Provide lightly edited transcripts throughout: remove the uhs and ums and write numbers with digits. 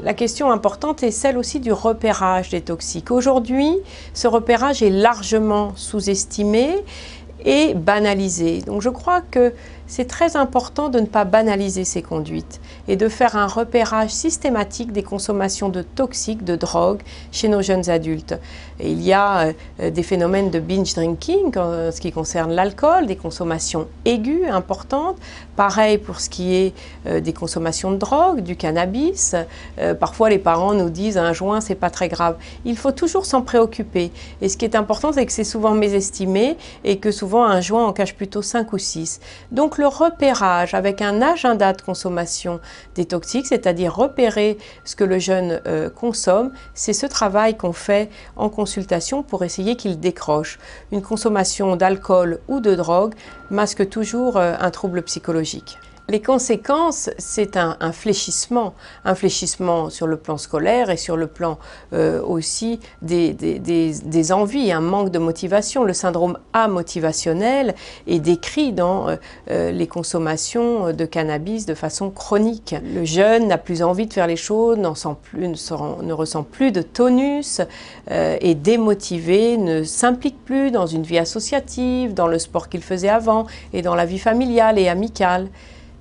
La question importante est celle aussi du repérage des toxiques. Aujourd'hui, ce repérage est largement sous-estimé et banalisé. Donc je crois que c'est très important de ne pas banaliser ces conduites et de faire un repérage systématique des consommations de toxiques, de drogues chez nos jeunes adultes. Et il y a des phénomènes de binge drinking en ce qui concerne l'alcool, des consommations aiguës importantes. Pareil pour ce qui est des consommations de drogue, du cannabis. Parfois les parents nous disent un joint c'est pas très grave. Il faut toujours s'en préoccuper. Et ce qui est important c'est que c'est souvent mésestimé et que souvent un joint en cache plutôt 5 ou 6. Donc le repérage avec un agenda de consommation des toxiques, c'est-à-dire repérer ce que le jeune consomme, c'est ce travail qu'on fait en consultation pour essayer qu'il décroche. Une consommation d'alcool ou de drogue masque toujours un trouble psychologique. Les conséquences, c'est un fléchissement sur le plan scolaire et sur le plan aussi des envies, un manque de motivation. Le syndrome amotivationnel est décrit dans les consommations de cannabis de façon chronique. Le jeune n'a plus envie de faire les choses, ne ressent plus de tonus, est démotivé, ne s'implique plus dans une vie associative, dans le sport qu'il faisait avant et dans la vie familiale et amicale.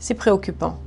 C'est préoccupant.